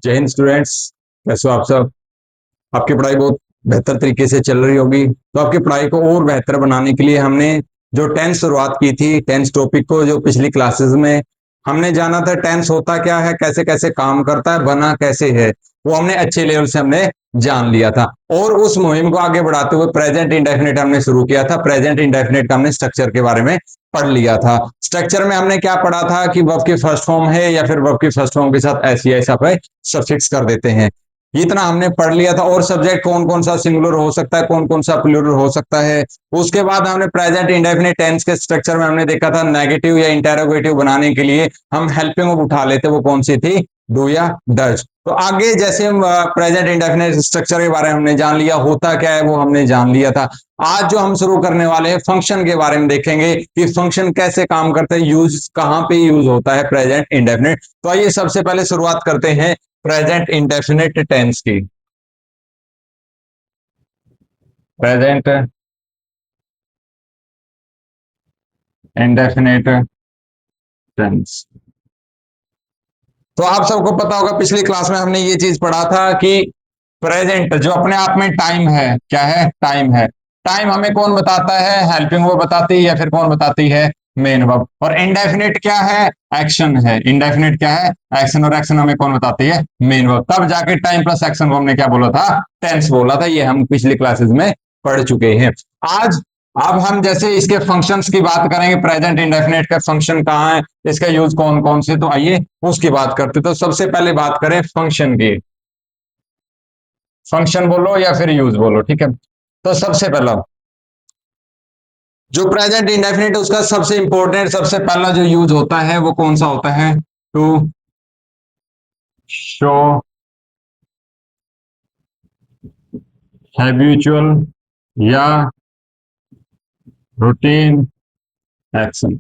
जय हिंद स्टूडेंट्स। कैसे हो आप सब? आपकी पढ़ाई बहुत बेहतर तरीके से चल रही होगी। तो आपकी पढ़ाई को और बेहतर बनाने के लिए हमने जो टेंस शुरुआत की थी, टेंस टॉपिक को जो पिछली क्लासेस में हमने जाना था, टेंस होता क्या है, कैसे कैसे काम करता है, बना कैसे है, वो हमने अच्छे लेवल से हमने जान लिया था। और उस मुहिम को आगे बढ़ाते हुए प्रेजेंट इंडेफिनिट हमने शुरू किया था। प्रेजेंट इंडेफिनिट का हमने स्ट्रक्चर के बारे में पढ़ लिया था। स्ट्रक्चर में हमने क्या पढ़ा था कि वर्ब की फर्स्ट फॉर्म है या फिर वर्ब की फर्स्ट फॉर्म के साथ ऐसी ऐसा पे सफिक्स कर देते हैं। इतना हमने पढ़ लिया था। और सब्जेक्ट कौन कौन सा सिंगुलर हो सकता है, कौन कौन सा प्लूरल हो सकता है। उसके बाद हमने प्रेजेंट इंडेफिनिट टेंस के स्ट्रक्चर में हमने देखा था नेगेटिव या इंटेरोगेटिव बनाने के लिए हम हेल्पिंग वर्ब उठा लेते, वो कौन सी थी, डू या डज। तो आगे जैसे हम प्रेजेंट इंडेफिनिट स्ट्रक्चर के बारे में हमने जान लिया, होता क्या है वो हमने जान लिया था। आज जो हम शुरू करने वाले हैं फंक्शन के बारे में देखेंगे कि फंक्शन कैसे काम करते हैं, यूज कहां पे यूज होता है प्रेजेंट इंडेफिनिट। तो आइए सबसे पहले शुरुआत करते हैं प्रेजेंट इंडेफिनिट टेंस की। Present indefinite tense. तो आप सबको पता होगा पिछली क्लास में हमने ये चीज पढ़ा था कि प्रेजेंट जो अपने आप में टाइम है, क्या है, टाइम है। टाइम हमें कौन बताता है, हेल्पिंग वर्ब बताती है या फिर कौन बताती है, मेन वर्ब। और इंडेफिनिट क्या है, एक्शन है। इंडेफिनिट क्या है, एक्शन। और एक्शन हमें कौन बताती है, मेन वर्ब। तब जाके टाइम प्लस एक्शन को हमने क्या बोला था, टेंस बोला था। ये हम पिछली क्लासेस में पढ़ चुके हैं। आज अब हम जैसे इसके फंक्शंस की बात करेंगे, प्रेजेंट इंडेफिनिट का फंक्शन कहाँ है, इसका यूज कौन कौन से, तो आइए उसकी बात करते। तो सबसे पहले बात करें फंक्शन की। फंक्शन बोलो या फिर यूज बोलो, ठीक है। तो सबसे पहला जो प्रेजेंट इंडेफिनिट है उसका सबसे इंपॉर्टेंट, सबसे पहला जो यूज होता है वो कौन सा होता है, टू शो हैबिचुअल या रूटीन एक्शन।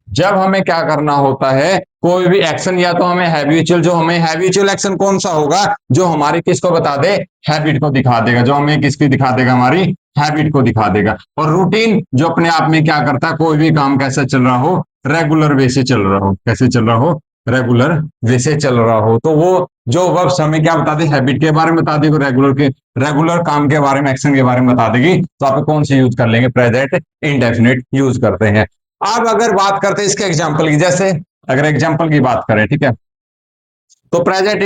जब हमें क्या करना होता है, कोई भी एक्शन, या तो हमें हैबिचुअल, जो हमें हैबिचुअल एक्शन कौन सा होगा, जो हमारी किसको बता दे, हैबिट को दिखा देगा। जो हमें किसकी दिखा देगा, हमारी हैबिट को दिखा देगा। और रूटीन जो अपने आप में क्या करता है, कोई भी काम कैसा चल रहा हो, रेगुलर वे से चल रहा हो, कैसे चल रहा हो, रेगुलर वे से चल रहा हो। तो वो जो वर्ब्स हमें क्या बता दे, हैबिट के बारे में बता देगी, रेगुलर के, रेगुलर काम के बारे में, एक्शन के बारे में बता देगी। तो आप कौन सी यूज कर लेंगे, प्रेजेंट इंडेफिनिट यूज करते हैं। अब अगर बात करते हैं इसके एग्जाम्पल की, जैसे अगर एग्जाम्पल की बात करें, ठीक है, तो प्रेजेंट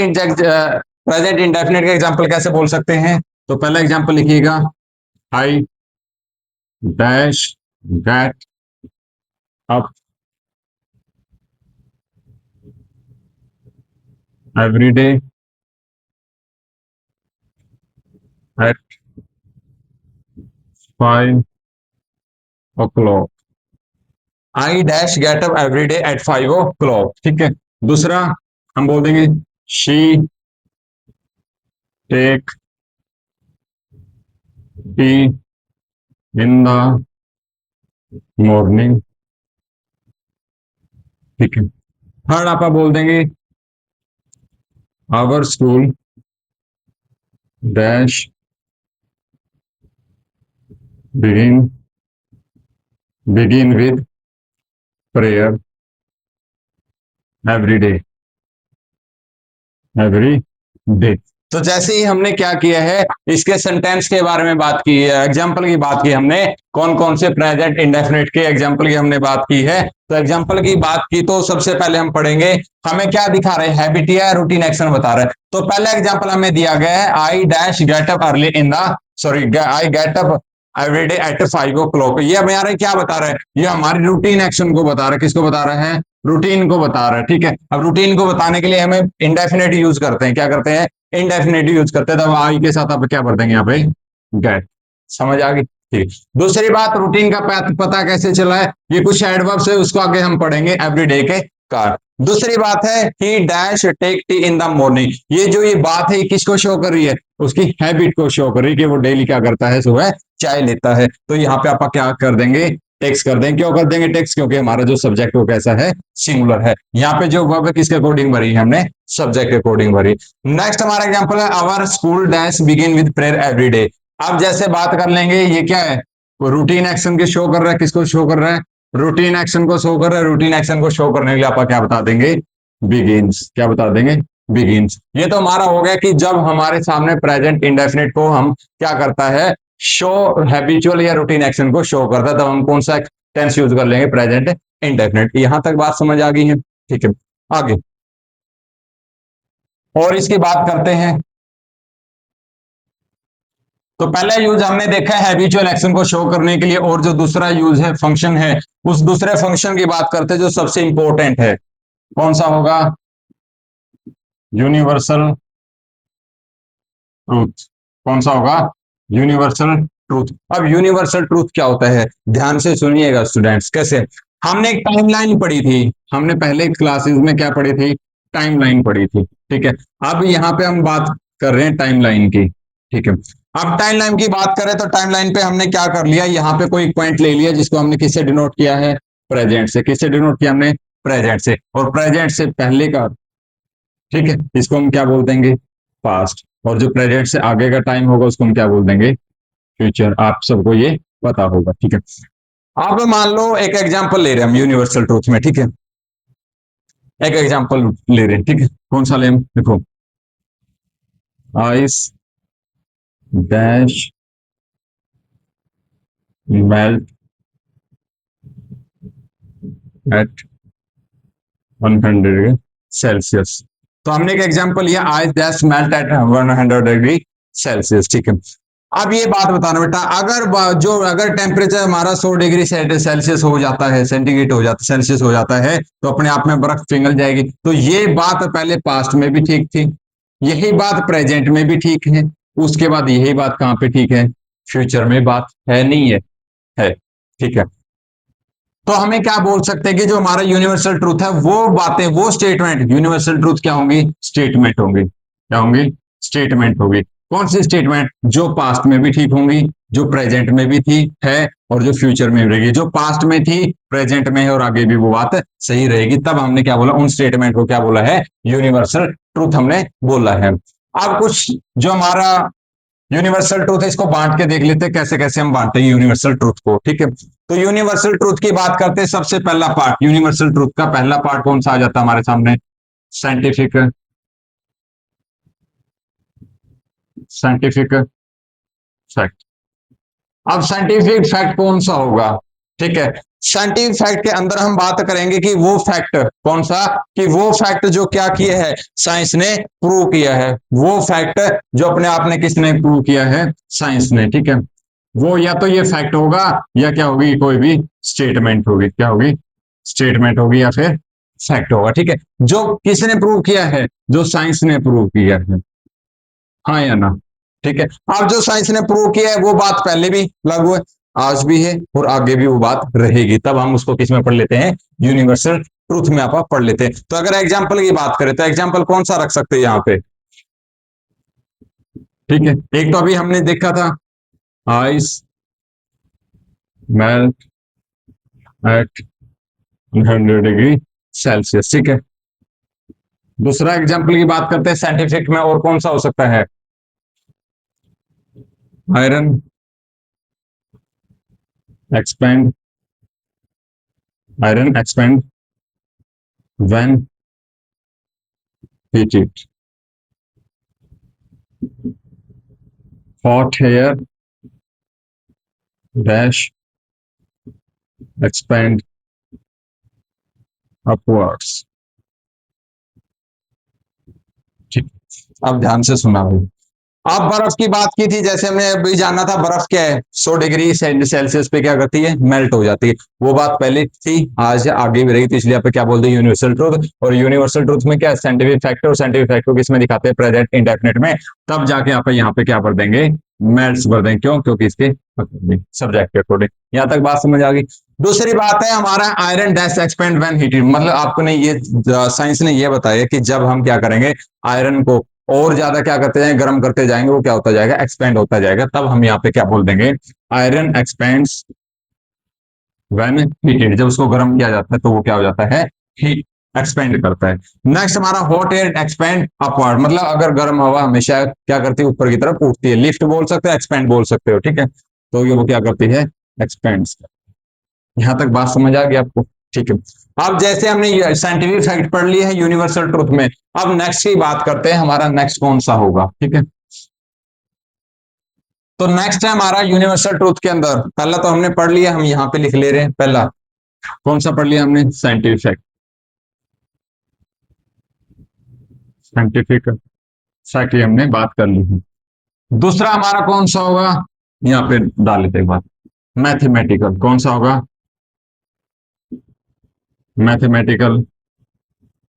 इंडेफिनिट का एग्जाम्पल कैसे बोल सकते हैं। तो पहला एग्जाम्पल लिखिएगा, I dash get up every day at 5 o'clock। I dash get up every day at 5 o'clock, ठीक है। दूसरा हम बोल देंगे, she take tea in the morning, ठीक है। थर्ड आप बोल देंगे, our school dash begin begin with prayer every day, every day. तो जैसे ही हमने क्या किया है, इसके सेंटेंस के बारे में बात की है, एग्जाम्पल की बात की हमने, कौन कौन से प्रेजेंट इंडेफिनिट के एग्जाम्पल की हमने बात की है। तो एग्जाम्पल की बात की तो सबसे पहले हम पढ़ेंगे, हमें क्या दिखा रहे हैं, हैबिट या रूटीन एक्शन बता रहे हैं। तो पहला एग्जाम्पल हमें दिया गया है, आई dash get up early in the, sorry, I get up every day at 5 o'clock। ये हमारे क्या बता रहा है, ये हमारी रूटीन एक्शन को बता रहा है। किसको बता रहा है, रूटीन को बता रहा है, ठीक है। अब रूटीन को बताने के लिए हमें इंडेफिनिट यूज करते हैं, क्या करते हैं, इंडेफिनिट यूज करते हैं। तब आई के साथ आप क्या भर देंगे, यहाँ पे गेट। समझ आ गई, ठीक। दूसरी बात, रूटीन का पता कैसे चला है, ये कुछ एडवर्ब्स है, उसको आगे हम पढ़ेंगे एवरीडे के कार। दूसरी बात है कि dash take tea in the morning. ये जो ये बात है, किसको शो कर रही है, उसकी हैबिट को शो कर रही है कि वो डेली क्या करता है, सुबह चाय लेता है। तो यहाँ पे आप क्या कर देंगे, टेक्स कर देंगे। क्यों कर देंगे टेक्स, क्योंकि हमारा जो सब्जेक्ट वो कैसा है, सिंगुलर है। यहाँ पे जो वर्ब है किसके अकॉर्डिंग भरी है, हमने सब्जेक्ट के अकॉर्डिंग भरी। नेक्स्ट हमारा एग्जांपल है, our school dash begin with prayer every day. अब जैसे बात कर लेंगे, ये क्या है, रूटीन एक्शन के शो कर रहा है, किसको शो कर रहा है, रूटीन एक्शन को शो कर रहा है। रूटीन एक्शन को शो करने के लिए आप क्या बता देंगे, बिगिंस, क्या बता देंगे, बिगिंस। ये तो हमारा हो गया कि जब हमारे सामने प्रेजेंट इंडेफिनिट को हम क्या करता है, शो हैबिचुअल या रूटीन एक्शन को शो करता है, तब हम कौन सा टेंस यूज कर लेंगे, प्रेजेंट इंडेफिनिट। यहां तक बात समझ आ गई है, ठीक है। आगे और इसकी बात करते हैं। तो पहला यूज हमने देखा है हैबिचुअल एक्शन को शो करने के लिए, और जो दूसरा यूज है फंक्शन है, उस दूसरे फंक्शन की बात करते हैं जो सबसे इंपॉर्टेंट है। कौन सा होगा, यूनिवर्सल ट्रूथ। कौन सा होगा, यूनिवर्सल ट्रूथ। अब यूनिवर्सल ट्रूथ क्या होता है, ध्यान से सुनिएगा स्टूडेंट्स। कैसे, हमने एक टाइमलाइन पढ़ी थी, हमने पहले क्लासेस में क्या पढ़ी थी, टाइमलाइन पढ़ी थी, ठीक है। अब यहाँ पे हम बात कर रहे हैं टाइमलाइन की, ठीक है। अब टाइमलाइन की बात करें तो टाइमलाइन पे हमने क्या कर लिया, यहाँ पे कोई पॉइंट ले लिया जिसको हमने किससे डिनोट किया है, प्रेजेंट से। किससे डिनोट किया हमने, प्रेजेंट से। और प्रेजेंट से पहले का, ठीक है, इसको हम क्या बोल देंगे, पास्ट। और जो प्रेजेंट से आगे का टाइम होगा उसको हम क्या बोल देंगे, फ्यूचर। आप सबको ये पता होगा, ठीक है। आप मान लो एक एग्जांपल ले रहे हैं हम यूनिवर्सल ट्रूथ में, ठीक है। एक एग्जांपल ले रहे हैं, ठीक है। कौन सा ले हम, देखो, ice dash melt eight 100 Celsius. तो हमने एक एग्जांपल लिया, ice dash melt eight 100 degree Celsius, ठीक है। अब ये बात बताना बेटा, अगर टेम्परेचर हमारा 100 डिग्री सेल्सियस हो जाता है, सेंटीग्रेड हो जाता है, सेल्सियस हो जाता है, तो अपने आप में बर्फ पिघल जाएगी। तो ये बात पहले पास्ट में भी ठीक थी, यही बात प्रेजेंट में भी ठीक है, उसके बाद यही बात कहाँ पे ठीक है, फ्यूचर में बात है नहीं है, ठीक है। तो हमें क्या बोल सकते हैं कि जो हमारा यूनिवर्सल ट्रूथ है, वो बातें, वो स्टेटमेंट, यूनिवर्सल ट्रूथ क्या होंगी, स्टेटमेंट होंगी। क्या होंगी, स्टेटमेंट होगी। कौन सी स्टेटमेंट, जो पास्ट में भी ठीक होंगी, जो प्रेजेंट में भी थी है, और जो फ्यूचर में भी रहेगी। जो पास्ट में थी, प्रेजेंट में है, और आगे भी वो बात सही रहेगी। तब हमने क्या बोला, उन स्टेटमेंट को क्या बोला है, यूनिवर्सल ट्रूथ हमने बोला है। अब कुछ जो हमारा यूनिवर्सल ट्रूथ है, इसको बांट के देख लेते हैं कैसे कैसे हम बांटते हैं यूनिवर्सल ट्रूथ को, ठीक है। तो यूनिवर्सल ट्रूथ की बात करते हैं, सबसे पहला पार्ट, यूनिवर्सल ट्रूथ का पहला पार्ट कौन सा आ जाता है हमारे सामने, साइंटिफिक, साइंटिफिक फैक्ट। अब साइंटिफिक फैक्ट कौन सा होगा, ठीक है। साइंटिफिक फैक्ट के अंदर हम बात करेंगे कि वो फैक्ट कौन सा, कि वो फैक्ट जो क्या किया है, साइंस ने प्रूव किया है। वो फैक्ट जो अपने आप ने किसने प्रूव किया है, साइंस ने, ठीक है। वो या तो ये फैक्ट होगा, या क्या होगी, कोई भी स्टेटमेंट होगी। क्या होगी, स्टेटमेंट होगी या फिर फैक्ट होगा, ठीक है। जो किसने प्रूव किया है, जो साइंस ने प्रूव किया है, हाँ या ना, ठीक है। अब जो साइंस ने प्रूव किया है वो बात पहले भी लागू है, आज भी है, और आगे भी वो बात रहेगी। तब हम उसको किस में पढ़ लेते हैं, यूनिवर्सल ट्रूथ में आप पढ़ लेते हैं। तो अगर एग्जाम्पल की बात करें तो एग्जाम्पल कौन सा रख सकते हैं यहाँ पे, ठीक है। एक तो अभी हमने देखा था, ice melt eight 100 degree Celsius, ठीक है। दूसरा एग्जाम्पल की बात करते हैं साइंटिफिक में, और कौन सा हो सकता है, iron expand, iron expand when heated, hot air dash expand upwards, ठीक। अब ध्यान से सुना हो। अब बर्फ की बात की थी, जैसे हमने अभी जाना था, बर्फ क्या है, 100 डिग्री सेल्सियस पे क्या करती है, मेल्ट हो जाती है। वो बात पहले थी, आज आगे भी रही, तो इसलिए आप क्या बोलते हैं, यूनिवर्सल ट्रूथ। और यूनिवर्सल ट्रूथ में क्या, साइंटिफिक फैक्ट, और साइंटिफिक फैक्ट को किसमें दिखाते हैं, प्रेजेंट इंडेफिनिट में। तब जाके आप यहाँ पे क्या भर देंगे, मेल्ट्स भर देंगे। क्यों, क्योंकि इसके सब्जेक्ट के अकॉर्डिंग। यहाँ तक बात समझ आ गई। दूसरी बात है हमारा iron dash expand when heated, मतलब आपको ने ये, साइंस ने ये बताया कि जब हम क्या करेंगे, आयरन को और ज्यादा क्या करते जाएंगे, गर्म करते जाएंगे, वो क्या होता जाएगा, एक्सपेंड होता जाएगा। तब हम यहाँ पे क्या बोल देंगे, आयरन एक्सपेंड्स व्हेन हीटेड। जब उसको गर्म किया जाता है तो वो क्या हो जाता है, हीट, एक्सपेंड करता है। नेक्स्ट हमारा हॉट एयर एक्सपेंड अपवर्ड, मतलब अगर गर्म हवा हमेशा क्या करती है, ऊपर की तरफ उठती है। लिफ्ट बोल सकते हो, एक्सपेंड बोल सकते हो, ठीक है। तो ये वो क्या करती है, एक्सपेंड। यहां तक बात समझ आ गई आपको, ठीक है। अब जैसे हमने साइंटिफिक फैक्ट पढ़ लिए है यूनिवर्सल ट्रूथ में, अब नेक्स्ट की बात करते हैं, हमारा नेक्स्ट कौन सा होगा, ठीक है। तो नेक्स्ट है हमारा यूनिवर्सल ट्रूथ के अंदर, पहला तो हमने पढ़ लिया, हम यहाँ पे लिख ले रहे हैं, पहला कौन सा पढ़ लिया हमने, साइंटिफिक फैक्ट, साइंटिफिक फैक्ट की हमने बात कर ली है। दूसरा हमारा कौन सा होगा, यहाँ पे डाल लेते एक बात, मैथमेटिकल, कौन सा होगा, मैथमेटिकल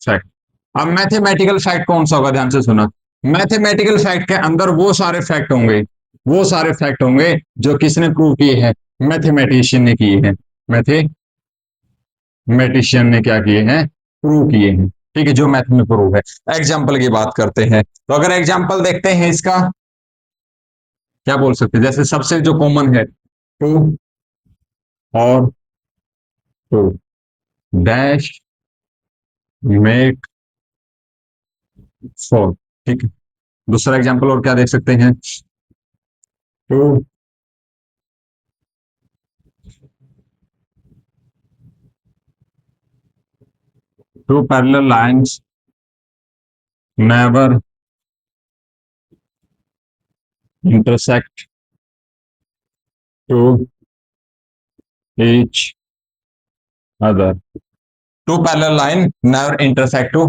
फैक्ट। अब मैथमेटिकल फैक्ट कौन सा होगा, ध्यान से सुना, मैथमेटिकल फैक्ट के अंदर वो सारे फैक्ट होंगे, वो सारे फैक्ट होंगे जो किसने प्रूव किए हैं, मैथमेटिशियन ने किए हैं, मैथमेटिशियन ने क्या किए हैं, प्रूव किए हैं, ठीक है, जो मैथ में प्रूव है। एग्जाम्पल की बात करते हैं, तो अगर एग्जाम्पल देखते हैं इसका, क्या बोल सकते हैं, जैसे सबसे जो कॉमन है, टू और टू डैश मेक फोर, ठीक है। दूसरा एग्जाम्पल और क्या देख सकते हैं, two two parallel lines never intersect to each other, two parallel line never intersect to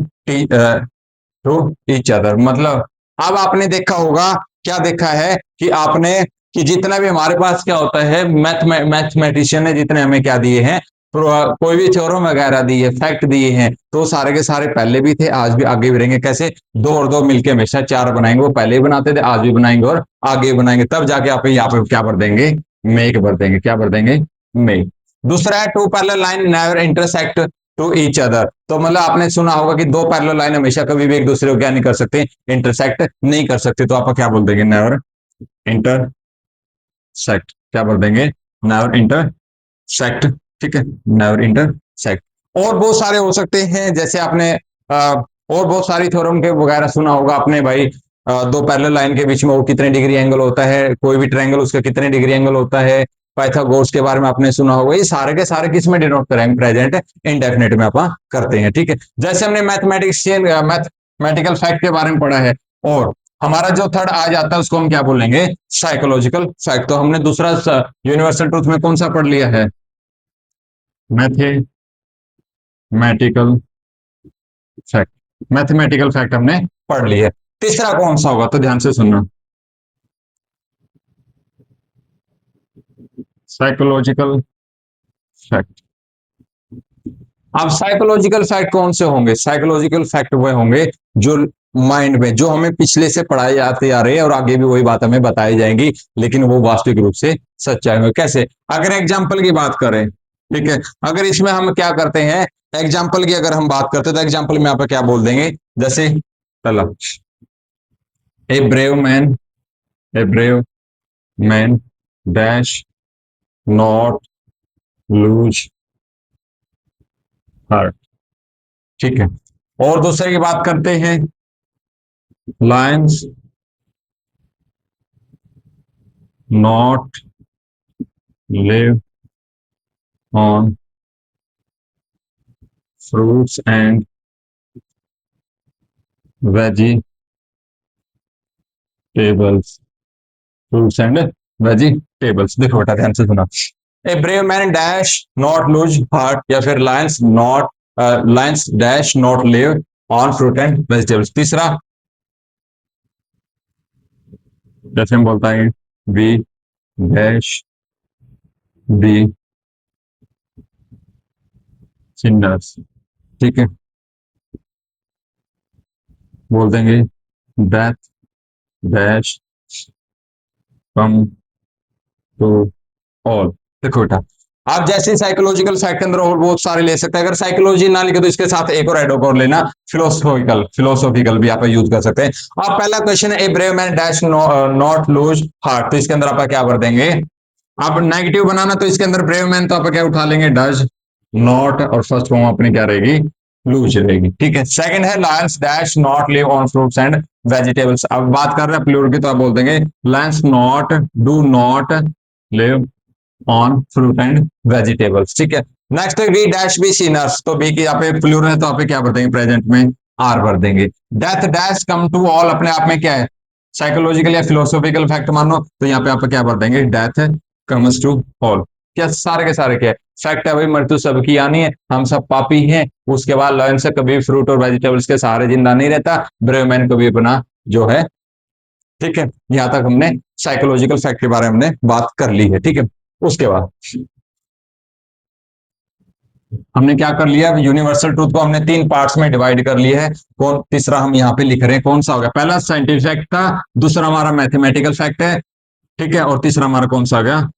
each other, मतलब अब आपने देखा होगा, क्या देखा है कि आपने, कि जितना भी हमारे पास क्या होता है, मैथमेटिशियन ने जितने हमें क्या दिए हैं, कोई भी थ्योरम वगैरह दी है, फैक्ट दिए हैं, तो सारे के सारे पहले भी थे, आज भी आगे भी रहेंगे, कैसे, दो और दो मिलके हमेशा चार बनाएंगे, वो पहले ही बनाते थे, आज भी बनाएंगे और आगे भी बनाएंगे, तब जाके आप यहाँ पे क्या भर देंगे, मेक भर देंगे, क्या भर देंगे, मेक। दूसरा है two parallel line never intersect to each other, तो मतलब आपने सुना होगा कि दो पैरेलल लाइन हमेशा कभी भी एक दूसरे को क्या नहीं कर सकते, इंटरसेक्ट नहीं कर सकते, तो आप क्या बोल देंगे, नेवर इंटरसेक्ट, क्या बोल देंगे, नेवर इंटरसेक्ट, ठीक है, नेवर इंटरसेक्ट। और बहुत सारे हो सकते हैं, जैसे आपने और बहुत सारी थ्योरम के वगैरह सुना होगा आपने भाई, दो पैरेलल लाइन के बीच में वो कितने डिग्री एंगल होता है, कोई भी ट्रायंगल उसका कितने डिग्री एंगल होता है, पाइथागोरस के बारे में आपने सुना होगा, ये सारे के सारे किस में डिनोट करेंगे, प्रेजेंट इंडेफिनिट में आप करते हैं, ठीक है। जैसे हमने मैथमेटिकल फैक्ट के बारे में पढ़ा है, और हमारा जो थर्ड आ जाता है उसको हम क्या बोलेंगे, साइकोलॉजिकल फैक्ट। तो हमने दूसरा यूनिवर्सल ट्रूथ में कौन सा पढ़ लिया है, मैथमेटिकल फैक्ट, मैथमेटिकल फैक्ट हमने पढ़ ली है। तीसरा कौन सा होगा, तो ध्यान से सुनना, साइकोलॉजिकल फैक्ट। अब साइकोलॉजिकल फैक्ट कौन से होंगे, साइकोलॉजिकल फैक्ट वह होंगे जो माइंड में, जो हमें पिछले से पढ़ाए जाते आ रहे हैं और आगे भी वही बात हमें बताई जाएंगी, लेकिन वो वास्तविक रूप से सच्चाई में कैसे, अगर एग्जाम्पल की बात करें, ठीक है, अगर इसमें हम क्या करते हैं, एग्जाम्पल की अगर हम बात करते हैं, तो एग्जाम्पल में आप क्या बोल देंगे, जैसे पहला, a brave man, a brave man dash not lose heart, ठीक है। और दूसरे की बात करते हैं, Lions not live on fruits and vegetables, fruits and vegetables, देखो बेटा ध्यान से सुना, a brave man dash not lose heart, या फिर Lions dash not live on fruit and vegetables. तीसरा जैसे हम बोलता है, वी डैश बी सिन्नर्स, ठीक है, बोल देंगे death dash come to all. देखो बेटा, आप जैसे साइकोलॉजिकल फैक्ट के अंदर और बहुत सारे ले सकते हैं, अगर साइकोलॉजी ना लिखे तो इसके साथ एक और एड और लेना, फिलोसॉफिकल भी आप यूज कर सकते हैं। आप पहला क्वेश्चन है, a brave man dash not lose heart, तो इसके अंदर आप क्या भर देंगे, आप नेगेटिव बनाना, तो इसके अंदर ब्रेव मैन तो आप क्या उठा लेंगे, डज नॉट, और फर्स्ट फॉर्म अपनी क्या रहेगी, लूज रहेगी, ठीक है। सेकंड है, Lions dash not live on fruits and vegetables, अब बात कर रहे हैं प्लूरल की, तो आप बोल देंगे Lions not do not live on fruit and vegetables, ठीक है। नेक्स्ट है वी डैश बी सीनर्स, तो बी की यहाँ पे प्लूरल है तो यहाँ पे क्या भर देंगे, प्रेजेंट में आर भर देंगे। Death dash come to all, अपने आप में क्या है, साइकोलॉजिकल या फिलोसॉफिकल फैक्ट मानो, तो यहाँ पे आप क्या भर देंगे, डेथ कम्स टू ऑल। क्या सारे के सारे क्या है, फैक्ट है भाई, मृत्यु सबकी आनी है, हम सब पापी हैं। उसके बाद लॉयन से कभी फ्रूट और वेजिटेबल्स के सहारे जिंदा नहीं रहता, ब्रेव मैन को भी अपना जो है, ठीक है। यहां तक हमने साइकोलॉजिकल फैक्ट के बारे में हमने बात कर ली है, ठीक है। उसके बाद हमने क्या कर लिया, यूनिवर्सल ट्रूथ को हमने तीन पार्ट्स में डिवाइड कर लिया है। कौन तीसरा हम यहाँ पे लिख रहे हैं, कौन सा होगा, पहला साइंटिफिक फैक्ट था, दूसरा हमारा मैथमेटिकल फैक्ट है, ठीक है, और तीसरा हमारा कौन सा आ गया,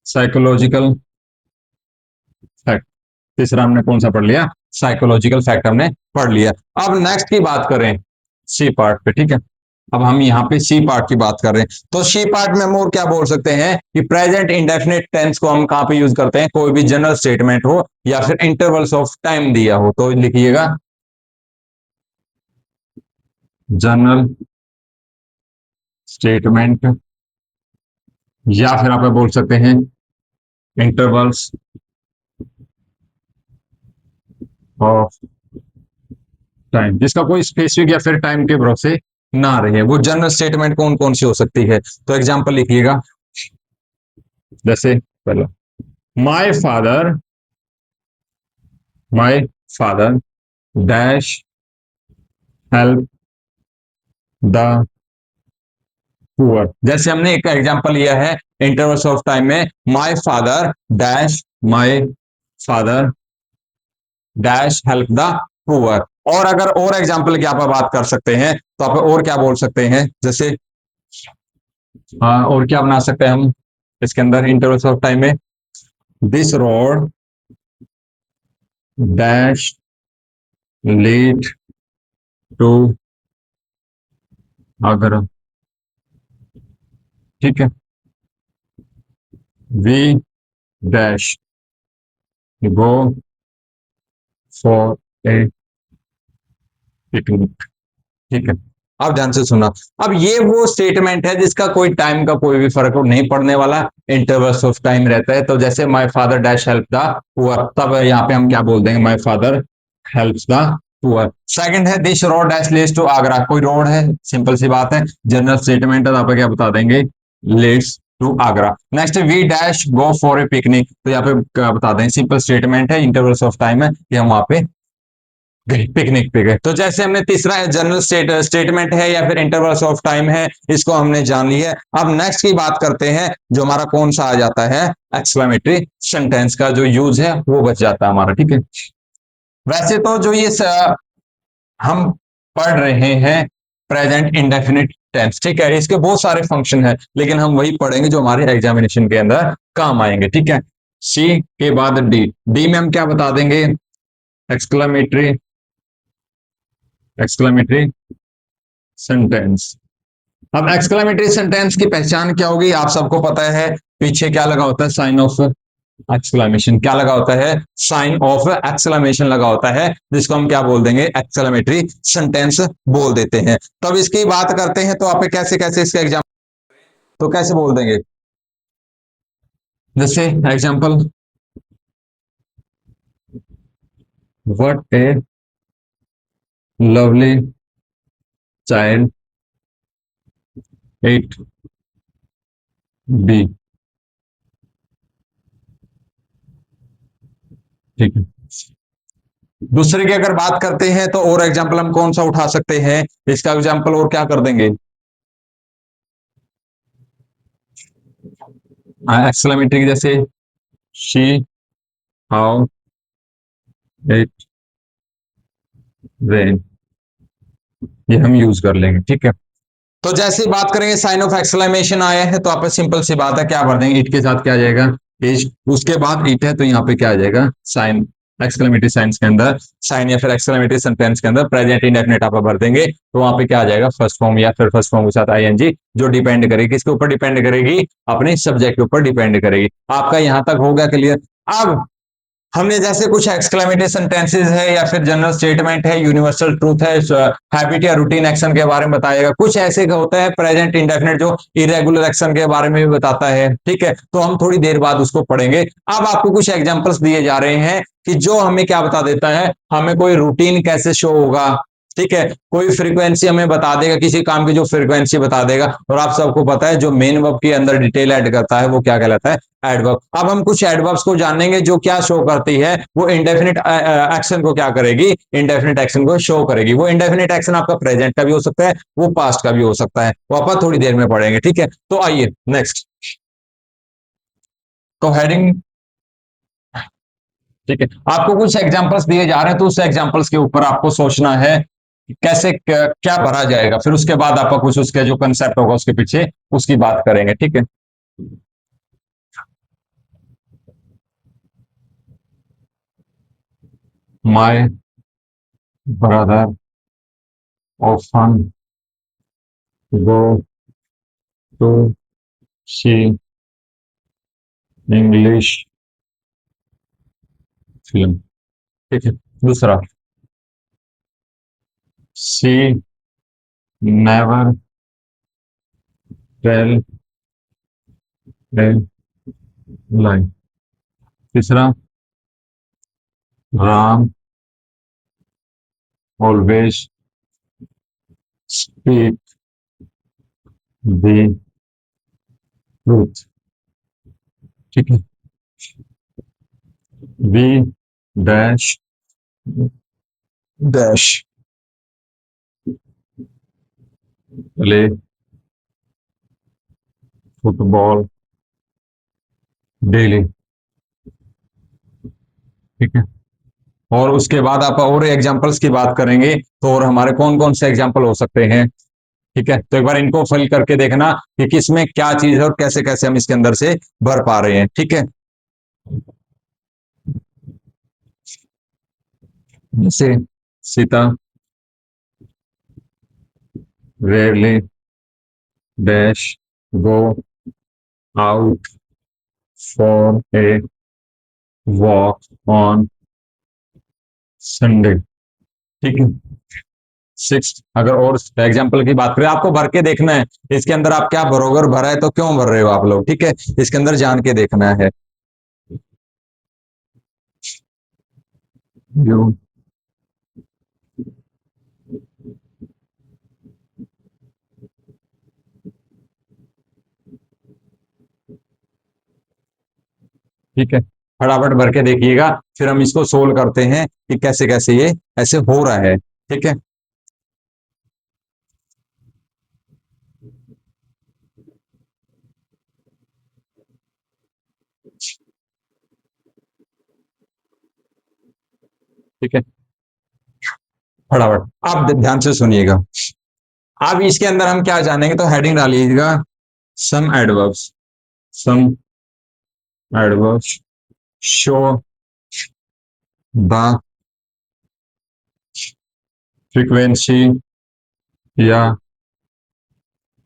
साइकोलॉजिकल फैक्ट। तीसरा हमने कौन सा पढ़ लिया, साइकोलॉजिकल फैक्ट हमने पढ़ लिया। अब नेक्स्ट की बात करें सी पार्ट पे, ठीक है। अब हम यहाँ पे सी पार्ट की बात कर रहे हैं, तो सी पार्ट में हम और क्या बोल सकते हैं कि प्रेजेंट इंडेफिनिट टेंस को हम कहां पे यूज करते हैं, कोई भी जनरल स्टेटमेंट हो या फिर इंटरवल्स ऑफ टाइम दिया हो तो लिखिएगा जनरल स्टेटमेंट, या फिर आप बोल सकते हैं इंटरवल्स ऑफ टाइम, जिसका कोई स्पेसिफिक या फिर टाइम के भरोसे ना रहे। वो जनरल स्टेटमेंट कौन कौन सी हो सकती है, तो एग्जांपल लिखिएगा, जैसे पहला, my father, my father dash help the poor. जैसे हमने एक एग्जांपल लिया है इंटरवल्स ऑफ टाइम में, my father dash, my father dash help the poor. और अगर और एग्जांपल की आप बात कर सकते हैं तो आप और क्या बोल सकते हैं, जैसे और क्या बना सकते हैं हम इसके अंदर इंटरवल्स ऑफ टाइम में, this road dash lead to Agra, ठीक है, we dash go for a picnic, ठीक है। अब ध्यान से सुना, अब ये वो स्टेटमेंट है जिसका कोई टाइम का कोई भी फर्क नहीं पड़ने वाला, इंटरवल्स ऑफ टाइम रहता है। तो जैसे my father dash help the poor, तब यहाँ पे हम क्या बोल देंगे, my father helps the poor. Second है this road dash leads to Agra, कोई रोड है, सिंपल सी बात है, जनरल स्टेटमेंट है, तो आप क्या बता देंगे, leads to Agra. Next we dash go for a picnic, तो यहाँ पे क्या बता दें, सिंपल स्टेटमेंट है, इंटरवल्स ऑफ टाइम है, कि हम वहां पे गए, पिकनिक पे गए। तो जैसे हमने तीसरा जनरल स्टेटमेंट है या फिर इंटरवल्स ऑफ टाइम है, इसको हमने जान लिया है। अब नेक्स्ट की बात करते हैं, जो हमारा कौन सा आ जाता है, एक्सक्लेमेटरी सेंटेंस का जो यूज है वो बच जाता है हमारा, ठीक है। वैसे तो जो ये हम पढ़ रहे हैं प्रेजेंट इंडेफिनिट टेंस, ठीक है, इसके बहुत सारे फंक्शन है, लेकिन हम वही पढ़ेंगे जो हमारे एग्जामिनेशन के अंदर काम आएंगे, ठीक है। सी के बाद डी, डी में हम क्या बता देंगे, एक्सक्लेमेटरी, एक्सक्लेमेटरी सेंटेंस। अब एक्सक्लेमेटरी सेंटेंस की पहचान क्या होगी, आप सबको पता है, पीछे क्या लगा होता है, साइन ऑफ एक्सक्लेमेशन, क्या लगा होता है, साइन ऑफ एक्सक्लेमेशन लगा होता है, जिसको हम क्या बोल देंगे, एक्सक्लेमेटरी सेंटेंस बोल देते हैं। तब इसकी बात करते हैं तो आप कैसे कैसे इसके एग्जाम, तो कैसे बोल देंगे, जैसे example, what A lovely child it be, ठीक है। दूसरे की अगर बात करते हैं तो और एग्जांपल हम कौन सा उठा सकते हैं, इसका एग्जांपल और क्या कर देंगे, एक्सक्लेमेटरी जैसे शी हाउ इट रेन, ये हम यूज कर लेंगे, ठीक है। तो जैसे बात करेंगे साइन ऑफ एक्सक्लेमेशन आया है तो आप सिंपल सी बात है, क्या भर देंगे, इट के साथ क्या आ जाएगा, इज, उसके बाद इट है तो यहाँ पे क्या आ जाएगा, साइन, एक्सक्लेमेटरी साइंस के अंदर साइन या फिर एक्सक्लेमेटरी सेंटेंस के अंदर प्रेजेंट इंडेफिनिट आप भर देंगे, तो वहां पे क्या आ जाएगा, फर्स्ट फॉर्म या फिर फर्स्ट फॉर्म के साथ आईएनजी, जो डिपेंड करेगी, किसके ऊपर डिपेंड करेगी, अपने सब्जेक्ट के ऊपर डिपेंड करेगी। आपका यहां तक हो गया क्लियर। अब हमने जैसे कुछ एक्सक्लेमेटरी सेंटेंसेस है या फिर जनरल स्टेटमेंट है, यूनिवर्सल ट्रूथ है, हैबिट या रूटीन एक्शन के बारे में बताएगा। कुछ ऐसे का होता है प्रेजेंट इंडेफिनिट जो इरेगुलर एक्शन के बारे में भी बताता है। ठीक है, तो हम थोड़ी देर बाद उसको पढ़ेंगे। अब आपको कुछ एग्जांपल्स दिए जा रहे हैं कि जो हमें क्या बता देता है, हमें कोई रूटीन कैसे शो होगा। ठीक है, कोई फ्रीक्वेंसी हमें बता देगा, किसी काम की जो फ्रीक्वेंसी बता देगा। और आप सबको पता है जो मेन वर्ब के अंदर डिटेल ऐड करता है वो क्या कहलाता है, एडवर्ब। अब हम कुछ एडवर्ब्स को जानेंगे जो क्या शो करती है, वो इंडेफिनिट एक्शन को क्या करेगी, इंडेफिनिट एक्शन को शो करेगी। वो इंडेफिनिट एक्शन आपका प्रेजेंट का भी हो सकता है, वो पास्ट का भी हो सकता है, वो अपन थोड़ी देर में पढ़ेंगे। ठीक है, तो आइए नेक्स्ट। तो हेडिंग, ठीक है, आपको कुछ एग्जांपल्स दिए जा रहे हैं, तो उस एग्जांपल्स के ऊपर आपको सोचना है कि कैसे क्या भरा जाएगा। फिर उसके बाद आपका कुछ उसके जो कंसेप्ट होगा उसके पीछे उसकी बात करेंगे। ठीक है, my brother often go to see English film. ठीक है, दूसरा, she never tell a lie. तीसरा, Ram always speak the truth. ठीक है, we dash dash play football daily. ठीक है, और उसके बाद आप और एग्जांपल्स की बात करेंगे, तो और हमारे कौन कौन से एग्जांपल हो सकते हैं। ठीक है, तो एक बार इनको फिल करके देखना कि किसमें क्या चीज है और कैसे कैसे हम इसके अंदर से भर पा रहे हैं। ठीक है, जैसे Sita rarely dash go out for a walk on Sunday. ठीक है, सिक्स, अगर और एग्जाम्पल की बात करें, आपको भर के देखना है इसके अंदर आप क्या भरोगे, और भरा है तो क्यों भर रहे हो आप लोग। ठीक है, इसके अंदर जान के देखना है। यू, ठीक है, फटाफट भर के देखिएगा, फिर हम इसको सोल्व करते हैं कि कैसे कैसे ये ऐसे हो रहा है। ठीक है, ठीक है, फटाफट आप ध्यान से सुनिएगा। अब इसके अंदर हम क्या जानेंगे, तो हेडिंग डालिएगा some adverbs. Some adverbs show the frequency या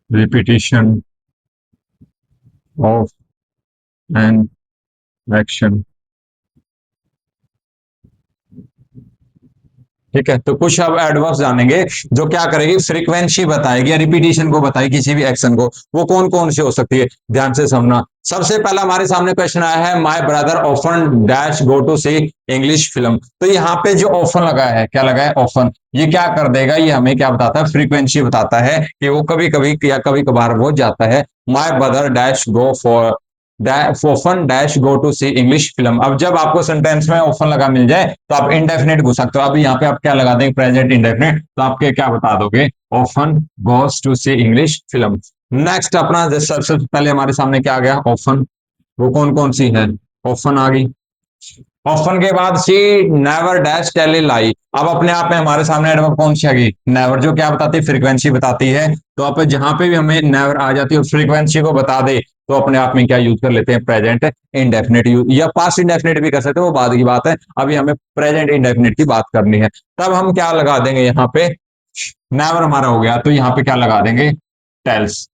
रिपीटिशन ऑफ एन एक्शन। ठीक है, तो कुछ अब एडवर्ब्स जानेंगे जो क्या करेगी, फ्रीक्वेंसी बताएगी या रिपीटिशन को बताएगी किसी भी एक्शन को। वो कौन कौन से हो सकती है, ध्यान से समझना। सबसे पहला हमारे सामने क्वेश्चन आया है, my brother often dash go to see English film. तो यहाँ पे जो ऑफन लगा है, क्या लगा है, ऑफन, ये क्या कर देगा, ये हमें क्या बताता है, फ्रीक्वेंसी बताता है कि वो कभी कभी या कभी कभार वो जाता है। My brother dash go for often dash go to see English film. अब जब आपको सेंटेंस में ऑफन लगा मिल जाए तो आप इंडेफिनेट घुस सकते हो। अब यहाँ पे आप क्या लगा देंगे, प्रेजेंट इंडेफिनेट, तो आपके क्या बता दोगे, often goes to see English film. Next अपना सबसे पहले हमारे सामने क्या आ गया, ऑफन, वो कौन कौन सी है, ऑफन आ गई। ऑफन के बाद सी नेवर डैश टेल ए लाई। अब अपने आप में हमारे सामने एडवर्ब कौन सी आ गई, नेवर, जो क्या बताती है, फ्रीक्वेंसी बताती है। तो आप जहां पे भी हमें नेवर आ जाती है और फ्रीक्वेंसी को बता दे, तो अपने आप में क्या यूज कर लेते हैं, प्रेजेंट इंडेफिनेट यूज, या पास्ट इंडेफिनेट भी कर सकते हैं, वो बाद की बात है। अभी हमें प्रेजेंट इंडेफिनेट की बात करनी है। तब हम क्या लगा देंगे यहाँ पे, नेवर हमारा हो गया, तो यहाँ पे क्या लगा देंगे, tells.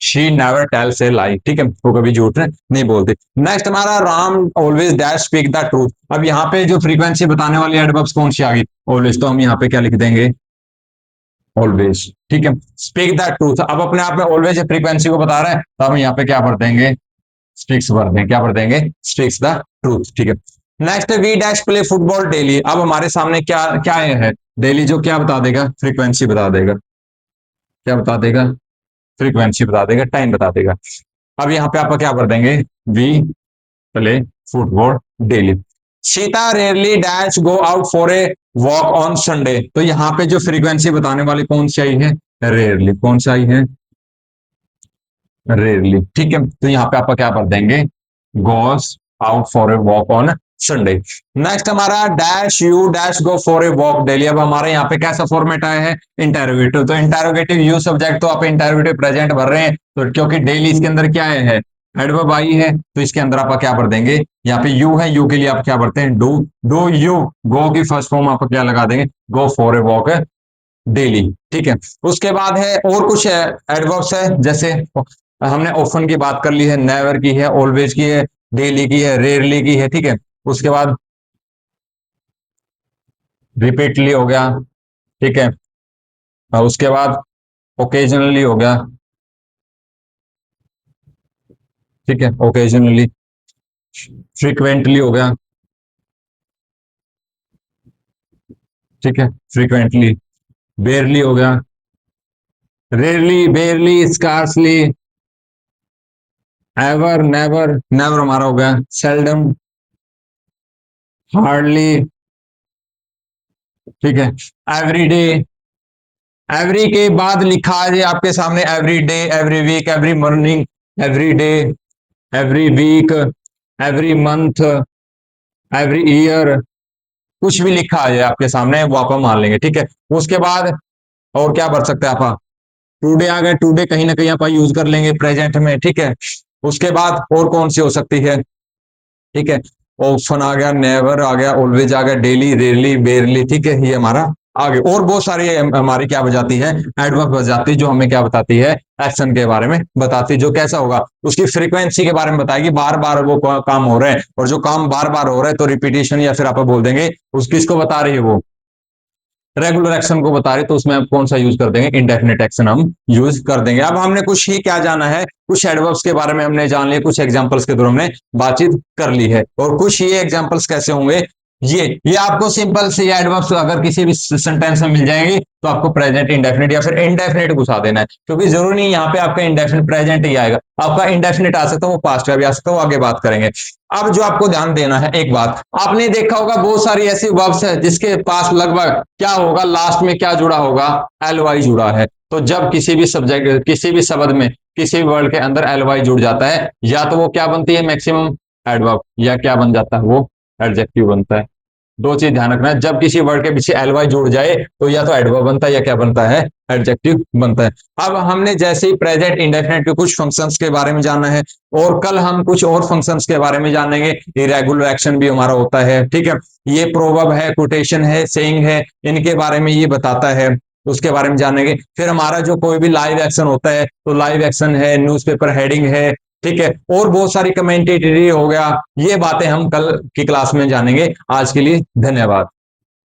She never tells a lie, ठीक है, वो कभी झूठ नहीं बोलती। नेक्स्ट हमारा Ram always dash speak the truth. अब यहाँ पे जो फ्रीक्वेंसी बताने वाली एडवर्ब्स कौन सी आ गई, ऑलवेज, तो हम यहाँ पे क्या लिख देंगे, ऑलवेज, ठीक है। स्पीक द ट्रूथ, अब अपने आप में ऑलवेज फ्रीक्वेंसी को बता रहा है, तो हम यहाँ पे क्या भर देंगे, स्पीक्स भर देंगे, क्या भर देंगे, स्पीक्स द ट्रूथ, ठीक है। Next we dash play football daily. अब हमारे सामने क्या क्या है, डेली जो क्या बता देगा, फ्रीक्वेंसी बता देगा, क्या बता देगा, फ्रीक्वेंसी बता देगा, टाइम बता देगा। अब यहाँ पे आप क्या भर देंगे, we play football daily. Sita rarely dash go out for a walk on Sunday. तो यहाँ पे जो फ्रीक्वेंसी बताने वाली कौन सी आई है, रेयरली, कौन सी आई है, रेयरली, ठीक है। तो यहाँ पे आप क्या भर देंगे, goes out for a walk on Sunday. Next हमारा dash you dash go for a walk daily. अब हमारे यहाँ पे कैसा फॉर्मेट आया है, इंटेरोगेटिव, तो इंटेरोगेटिव यू सब्जेक्ट, तो आप इंटेरोगेटिव प्रेजेंट भर रहे हैं, तो क्योंकि डेली इसके अंदर क्या है, एडवर्ब आई है, तो इसके अंदर आप क्या भर देंगे, यहाँ पे यू है, यू के लिए आप क्या भरते हैं, डू यू गो की फर्स्ट फॉर्म आप क्या लगा देंगे, गो फॉर ए वॉक डेली, ठीक है। उसके बाद है और कुछ एडवर्ब्स है, जैसे हमने ऑफन की बात कर ली है, नेवर की है, ऑलवेज की है, डेली की है, रेयरली की है, ठीक है। उसके बाद रिपीटली हो गया, ठीक है। और उसके बाद ओकेजनली हो गया, ठीक है, ओकेजनली, फ्रीक्वेंटली हो गया, ठीक है, फ्रीक्वेंटली, बेरली हो गया, rarely, barely, scarcely, ever, never, never हमारा हो गया, सेल्डम, हार्डली, ठीक है, एवरीडे। एवरी के बाद लिखा है आपके सामने every day, every week, every morning, every day, every week, every month, every year, कुछ भी लिखा है आपके सामने वो आप मान लेंगे, ठीक है। उसके बाद और क्या भर सकते हैं आप, टूडे आ गए, टूडे कहीं ना कहीं आप यूज कर लेंगे प्रेजेंट में, ठीक है। उसके बाद और कौन सी हो सकती है, ठीक है, ऑप्शन आ गया, नेवर आ गया, ऑलवेज आ गया, डेली, रेयरली, बेयरली, ठीक है, ये हमारा आगे और बहुत सारी हमारी क्या बजाती है, एडवर्ब बजाती है, जो हमें क्या बताती है, एक्शन के बारे में बताती है, जो कैसा होगा, उसकी फ्रीक्वेंसी के बारे में बताएगी, बार बार वो काम हो रहे हैं, और जो काम बार बार हो रहा है तो रिपीटेशन, या फिर आप बोल देंगे उस किसको बता रही है, वो रेगुलर एक्शन को बता रहे, तो उसमें आप कौन सा यूज कर देंगे, इंडेफिनिट एक्शन हम यूज कर देंगे। अब हमने कुछ ही क्या जाना है, कुछ एडवर्ब्स के बारे में हमने जान लिया, कुछ एग्जांपल्स के थ्रू हमने बातचीत कर ली है, और कुछ ये एग्जांपल्स कैसे होंगे, ये आपको सिंपल से एडवर्ब्स अगर किसी भी सेंटेंस में मिल जाएंगे तो आपको प्रेजेंट, इंडेफिनिट या फिर इंडेफिनिट घुसा देना है, क्योंकि जरूरी नहीं यहाँ पे आपका इंडेफिनिट प्रेजेंट ही आएगा, आपका इंडेफिनिट आ सकता है, वो पास्ट का भी आ सकता है, वो आगे बात करेंगे। अब जो आपको ध्यान देना है, एक बात आपने देखा होगा, बहुत सारी ऐसी वर्ब्स है जिसके पास लगभग क्या होगा, लास्ट में क्या जुड़ा होगा, एल वाई जुड़ा है। तो जब किसी भी सब्जेक्ट, किसी भी शब्द में, किसी भी वर्ड के अंदर एल वाई जुड़ जाता है, या तो वो क्या बनती है, मैक्सिमम एडवर्ब, या क्या बन जाता है, वो एडजेक्टिव बनता है। दो चीज ध्यान रखना है, जब किसी वर्ड के पीछे एल वाई जुड़ जाए तो या तो एडवर्ब बनता है या क्या बनता है, एडजेक्टिव बनता है। अब हमने जैसे ही प्रेजेंट इंडेफिनिट के कुछ फंक्शंस के बारे में जाना है, और कल हम कुछ और फंक्शंस के बारे में जानेंगे, इरेगुलर एक्शन भी हमारा होता है, ठीक है, ये प्रोवर्ब है, कोटेशन है, सेइंग है, इनके बारे में ये बताता है, उसके बारे में जानेंगे। फिर हमारा जो कोई भी लाइव एक्शन होता है, तो लाइव एक्शन है, न्यूज़पेपर हेडिंग है, ठीक है, और बहुत सारी कमेंटेटरी हो गया, ये बातें हम कल की क्लास में जानेंगे। आज के लिए धन्यवाद।